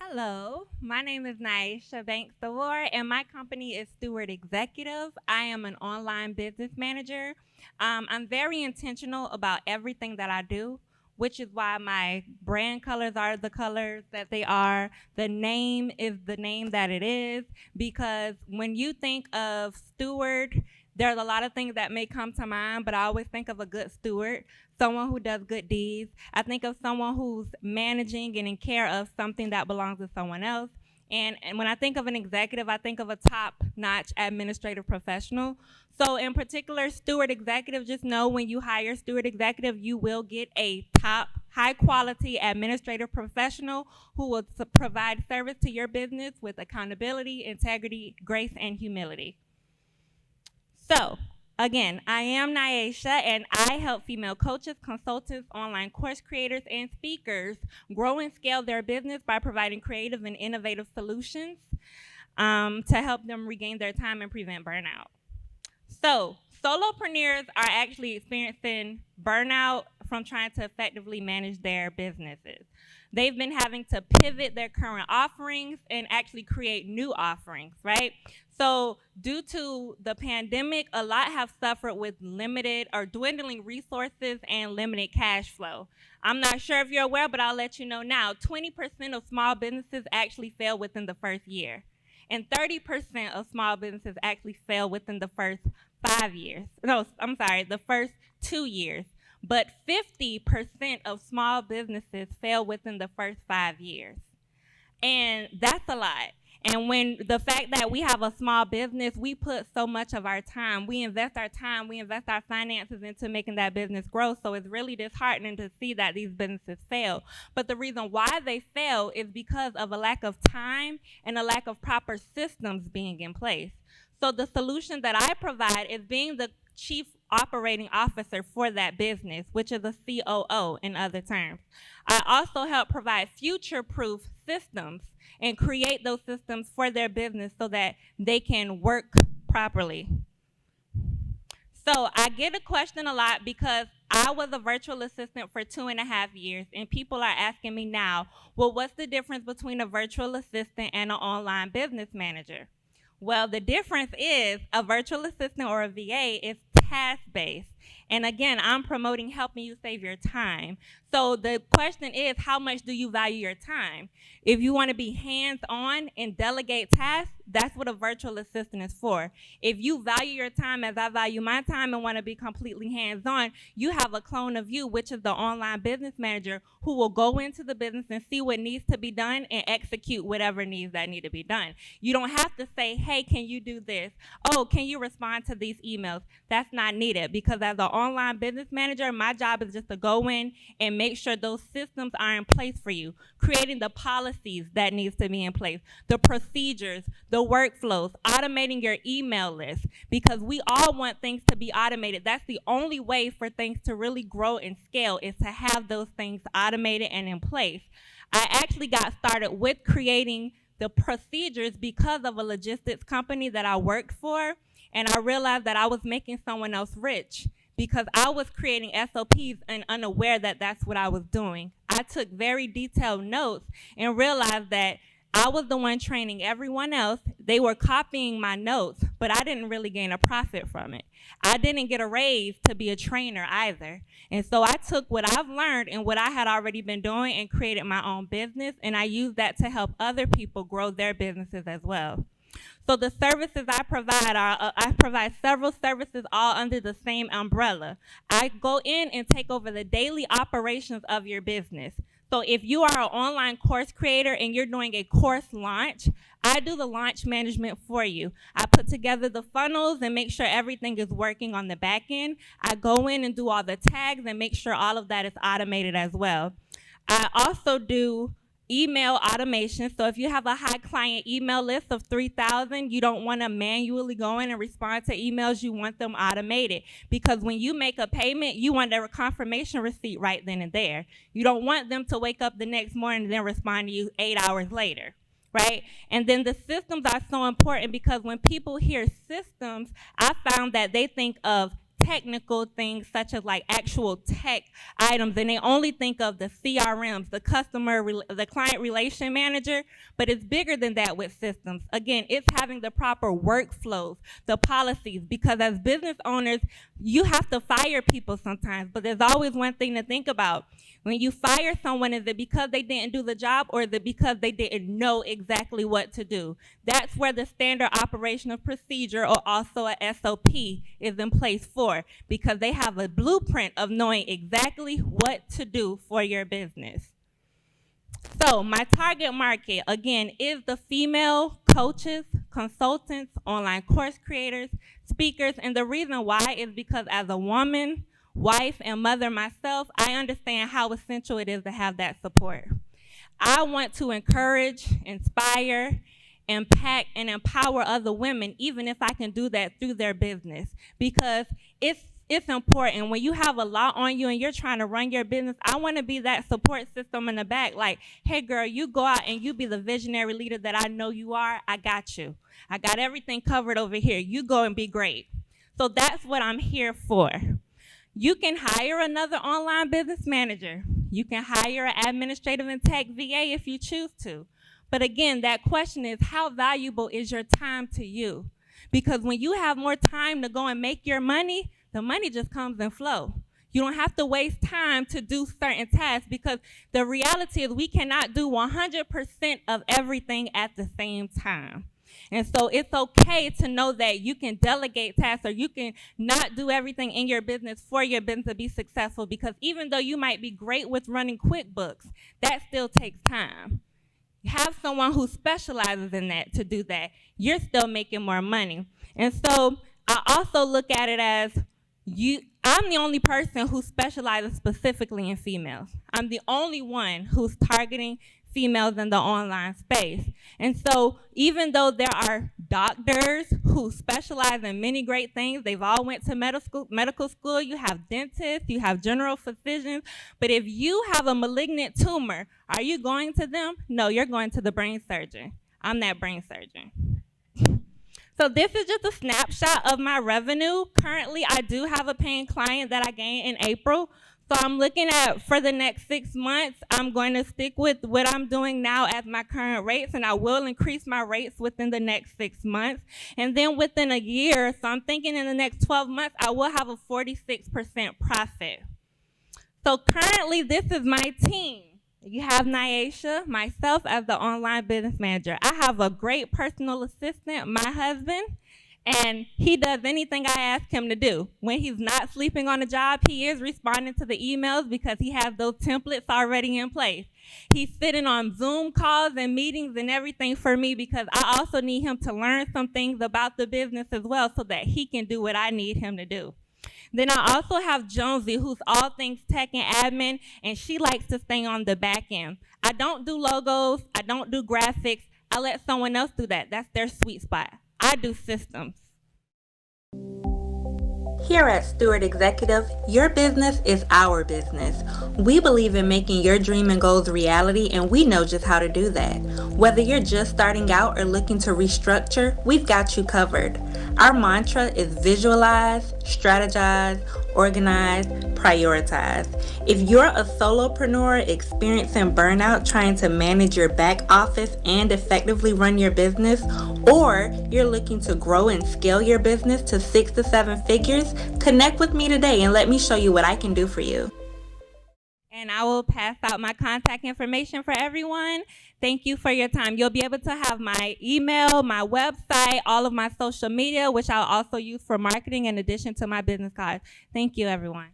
Hello, my name is Naisha Bank Steward, and my company is Steward Executive. I am an online business manager. I'm very intentional about everything that I do, which is why my brand colors are the colors that they are. The name is the name that it is, because when you think of steward, there's a lot of things that may come to mind, but I always think of a good steward, someone who does good deeds. I think of someone who's managing and in care of something that belongs to someone else. And when I think of an executive, I think of a top-notch administrative professional. So in particular, steward executive, just know when you hire steward executive, you will get a top high-quality administrative professional who will provide service to your business with accountability, integrity, grace, and humility. So, again, I am Naisha, and I help female coaches, consultants, online course creators, and speakers grow and scale their business by providing creative and innovative solutions to help them regain their time and prevent burnout. So, solopreneurs are actually experiencing burnout from trying to effectively manage their businesses. They've been having to pivot their current offerings and actually create new offerings, right? So, due to the pandemic, a lot have suffered with limited or dwindling resources and limited cash flow. I'm not sure if you're aware, but I'll let you know now. 20% of small businesses actually fail within the first year, and 30% of small businesses actually fail within the first 5 years. No, I'm sorry, the first 2 years. But 50% of small businesses fail within the first 5 years. And that's a lot. And when the fact that we have a small business, we put so much of our time, we invest our time, we invest our finances into making that business grow. So it's really disheartening to see that these businesses fail. But the reason why they fail is because of a lack of time and a lack of proper systems being in place. So the solution that I provide is being the chief operating officer for that business, which is a COO in other terms. I also help provide future-proof systems and create those systems for their business so that they can work properly. So I get a question a lot because I was a virtual assistant for 2.5 years, and people are asking me now, well, what's the difference between a virtual assistant and an online business manager? Well, the difference is a virtual assistant or a VA is task-based. And again, I'm promoting helping you save your time. So the question is, how much do you value your time? If you want to be hands-on and delegate tasks, that's what a virtual assistant is for. If you value your time as I value my time and want to be completely hands-on, you have a clone of you, which is the online business manager, who will go into the business and see what needs to be done and execute whatever needs that need to be done. You don't have to say, hey, can you do this? Oh, can you respond to these emails? That's not needed, because as an online business manager, my job is just to go in and make sure those systems are in place for you, creating the policies that needs to be in place, the procedures, the workflows, automating your email list, because we all want things to be automated. That's the only way for things to really grow and scale, is to have those things automated and in place. I actually got started with creating the procedures because of a logistics company that I worked for, and I realized that I was making someone else rich because I was creating SOPs and unaware that that's what I was doing. I took very detailed notes and realized that I was the one training everyone else. They were copying my notes, but I didn't really gain a profit from it. I didn't get a raise to be a trainer either. And so I took what I've learned and what I had already been doing and created my own business, and I used that to help other people grow their businesses as well. So the services I provide are, I provide several services all under the same umbrella. I go in and take over the daily operations of your business. So if you are an online course creator and you're doing a course launch, I do the launch management for you. I put together the funnels and make sure everything is working on the back end. I go in and do all the tags and make sure all of that is automated as well. I also do email automation. So if you have a high client email list of 3,000, you don't want to manually go in and respond to emails. You want them automated, because when you make a payment, you want a confirmation receipt right then and there. You don't want them to wake up the next morning and then respond to you 8 hours later, right? And then the systems are so important, because when people hear systems, I found that they think of technical things such as like actual tech items, and they only think of the CRMs, the client relation manager, but it's bigger than that with systems. Again, it's having the proper workflows, the policies, because as business owners, you have to fire people sometimes, but there's always one thing to think about. When you fire someone, is it because they didn't do the job, or is it because they didn't know exactly what to do? That's where the standard operational procedure, or also a SOP, is in place for, because they have a blueprint of knowing exactly what to do for your business. So my target market, again, is the female coaches, consultants, online course creators, speakers, and the reason why is because as a woman, wife, and mother myself, I understand how essential it is to have that support. I want to encourage, inspire, impact, and empower other women, even if I can do that through their business, because it's important. When you have a lot on you and you're trying to run your business, I want to be that support system in the back. Like, hey girl, you go out and you be the visionary leader that I know you are. I got you. I got everything covered over here. You go and be great. So that's what I'm here for. You can hire another online business manager. You can hire an administrative and tech VA if you choose to. But again, that question is, how valuable is your time to you? Because when you have more time to go and make your money, the money just comes and flow. You don't have to waste time to do certain tasks, because the reality is we cannot do 100% of everything at the same time. And so it's okay to know that you can delegate tasks, or you can not do everything in your business for your business to be successful, because even though you might be great with running QuickBooks, that still takes time. Have someone who specializes in that to do that. You're still making more money. And so I also look at it as I'm the only person who specializes specifically in females. I'm the only one who's targeting females in the online space. And so even though there are doctors who specialize in many great things, they've all went to medical school, you have dentists, you have general physicians, but if you have a malignant tumor, are you going to them? No, you're going to the brain surgeon. I'm that brain surgeon. So this is just a snapshot of my revenue. Currently, I do have a paying client that I gained in April. So I'm looking at, for the next 6 months, I'm going to stick with what I'm doing now as my current rates, and I will increase my rates within the next 6 months. And then within a year, so I'm thinking in the next 12 months, I will have a 46% profit. So currently, this is my team. You have Naisha, myself as the online business manager. I have a great personal assistant, my husband, and he does anything I ask him to do. When he's not sleeping on the job, he is responding to the emails because he has those templates already in place. He's sitting on Zoom calls and meetings and everything for me, because I also need him to learn some things about the business as well, so that he can do what I need him to do. Then I also have Jonesy, who's all things tech and admin, and she likes to stay on the back end. I don't do logos, I don't do graphics. I let someone else do that. That's their sweet spot. I do systems. Here at Steward Executive, your business is our business. We believe in making your dream and goals a reality, and we know just how to do that. Whether you're just starting out or looking to restructure, we've got you covered. Our mantra is visualize, strategize, organize, prioritize. If you're a solopreneur experiencing burnout trying to manage your back office and effectively run your business, or you're looking to grow and scale your business to 6 to 7 figures, connect with me today and let me show you what I can do for you. And I will pass out my contact information for everyone. Thank you for your time. You'll be able to have my email, my website, all of my social media, which I'll also use for marketing in addition to my business cards. Thank you, everyone.